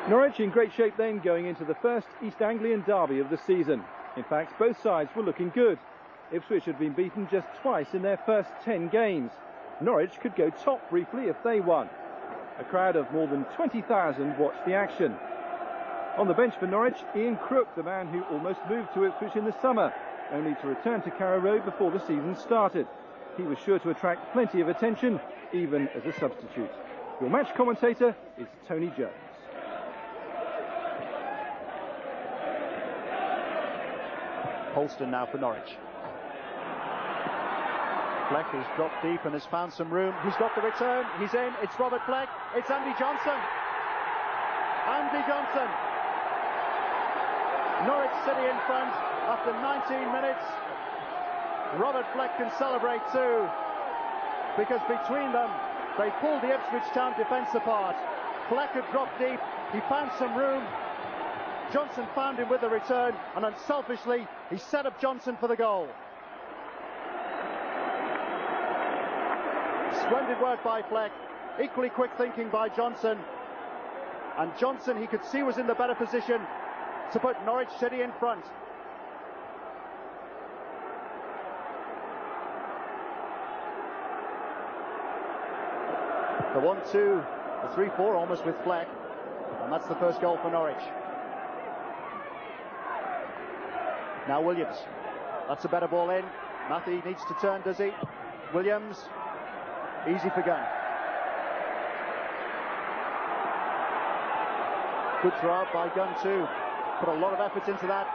Norwich in great shape then going into the first East Anglian Derby of the season. In fact, both sides were looking good. Ipswich had been beaten just twice in their first 10 games. Norwich could go top briefly if they won. A crowd of more than 20,000 watched the action. On the bench for Norwich, Ian Crook, the man who almost moved to Ipswich in the summer, only to return to Carrow Road before the season started. He was sure to attract plenty of attention, even as a substitute. Your match commentator is Tony Jones. Polston now for Norwich. Fleck has dropped deep and has found some room. He's got the return. He's in. It's Robert Fleck. It's Andy Johnson. Andy Johnson. Norwich City in front after 19 minutes. Robert Fleck can celebrate too, because between them they pulled the Ipswich Town defence apart. Fleck had dropped deep. He found some room. Johnson found him with the return, and unselfishly he set up Johnson for the goal. Splendid work by Fleck, equally quick thinking by Johnson, and Johnson, he could see, was in the better position to put Norwich City in front. The 1-2, the 3-4 almost with Fleck, and that's the first goal for Norwich. Now Williams, that's a better ball in. Matthew needs to turn, does he? Williams, easy for Gunn. Good throw out by Gunn too. Put a lot of effort into that.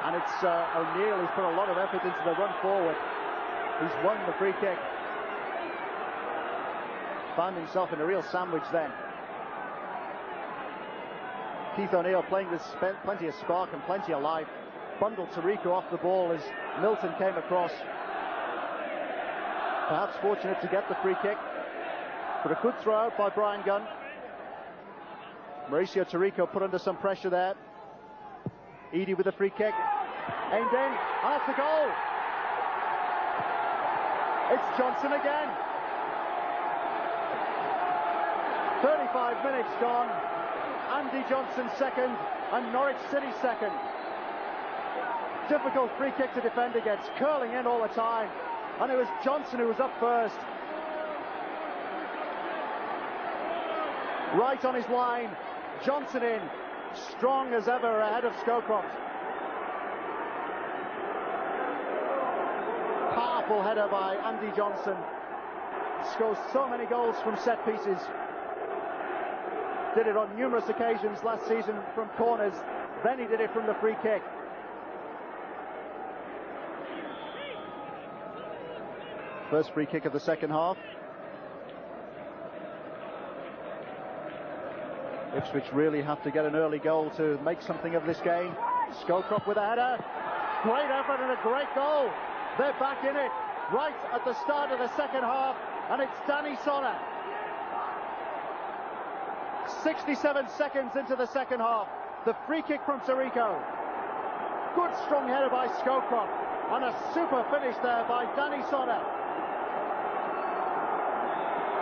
And it's O'Neill who's put a lot of effort into the run forward. He's won the free kick. Found himself in a real sandwich then. Keith O'Neill playing with plenty of spark and plenty of life. Bundled Tarico off the ball as Milton came across. Perhaps fortunate to get the free kick. But a good throw out by Brian Gunn. Mauricio Tarico put under some pressure there. Eadie with the free kick. Aimed in. And that's the goal. It's Johnson again. 35 minutes gone. Andy Johnson second and Norwich City second. Difficult free kick to defend against, curling in all the time, and it was Johnson who was up first. Right on his line, Johnson in, strong as ever ahead of Scowcroft. Powerful header by Andy Johnson. Scores so many goals from set pieces. Did it on numerous occasions last season from corners, then he did it from the free kick. First free kick of the second half. Ipswich really have to get an early goal to make something of this game. Scowcroft with a header. Great effort and a great goal. They're back in it right at the start of the second half, and it's Danny Sonner. 67 seconds into the second half. The free kick from Tarico. Good strong header by Scowcroft, and a super finish there by Danny Sonner.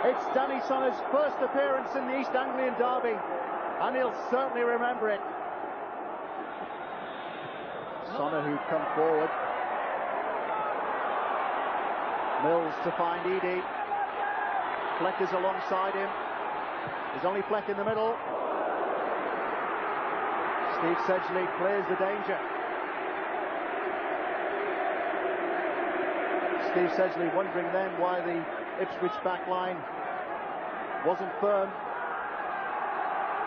It's Danny Sonner's first appearance in the East Anglian Derby, and he'll certainly remember it. Sonner who'd come forward. Mills to find Eadie. Fleck is alongside him. There's only Fleck in the middle. Steve Sedgley clears the danger. Steve Sedgley wondering then why the Ipswich back line wasn't firm.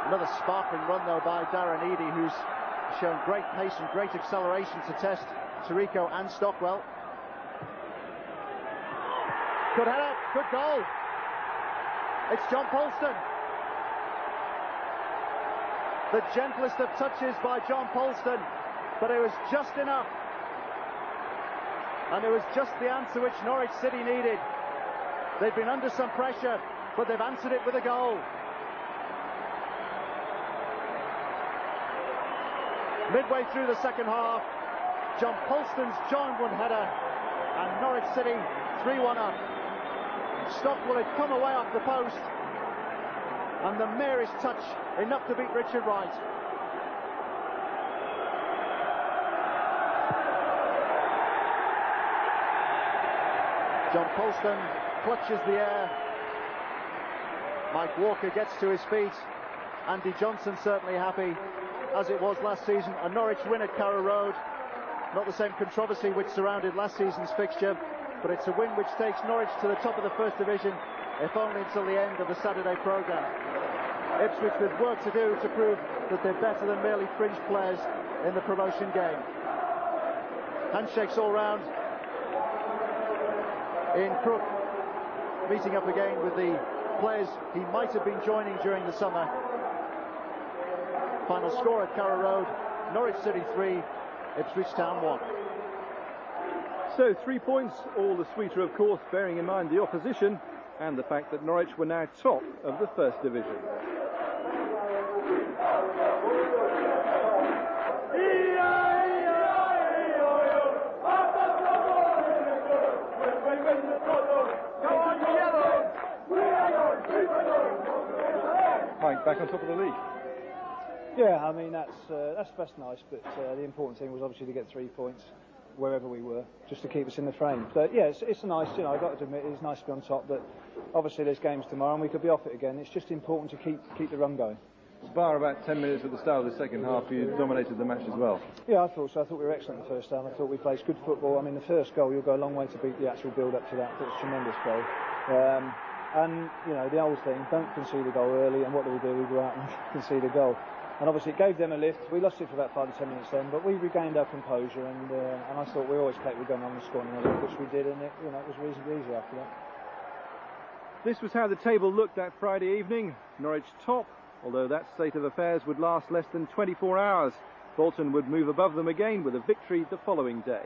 Another sparkling run though by Darren Eadie, who's shown great pace and great acceleration to test Tarico and Stockwell. Good header, good goal. It's John Polston. The gentlest of touches by John Polston, but it was just enough. And it was just the answer which Norwich City needed. They've been under some pressure, but they've answered it with a goal. Midway through the second half, John Polston's joined one header, and Norwich City 3-1 up. Stockwell had come away off the post, and the merest touch enough to beat Richard Wright. John Polston clutches the air. Mike Walker gets to his feet. Andy Johnson certainly happy, as it was last season. A Norwich win at Carrow Road. Not the same controversy which surrounded last season's fixture, but it's a win which takes Norwich to the top of the First Division, if only until the end of the Saturday programme. Ipswich with work to do to prove that they're better than merely fringe players in the promotion game. Handshakes all round. Ian Crook meeting up again with the players he might have been joining during the summer. Final score at Carrow Road, Norwich City 3, Ipswich Town 1. So 3 points, all the sweeter of course, bearing in mind the opposition and the fact that Norwich were now top of the First Division. Mike, back on top of the league. Yeah, I mean that's nice, but the important thing was obviously to get 3 points wherever we were, just to keep us in the frame. But yeah, it's nice, you know, I've got to admit it's nice to be on top, but obviously there's games tomorrow and we could be off it again. It's just important to keep the run going. Bar about 10 minutes at the start of the second half, you dominated the match as well. Yeah, I thought so. I thought we were excellent the first time. I thought we played good football. I mean, the first goal, you'll go a long way to beat the actual build-up to that. It was a tremendous goal. And, you know, the old thing, don't concede a goal early, and what do? We go out and concede a goal. And obviously it gave them a lift. We lost it for about 5 to 10 minutes then, but we regained our composure, and I thought we always capable of going on and scoring a lift, which we did, and it was reasonably easy after that. This was how the table looked that Friday evening. Norwich top, although that state of affairs would last less than 24 hours. Bolton would move above them again with a victory the following day.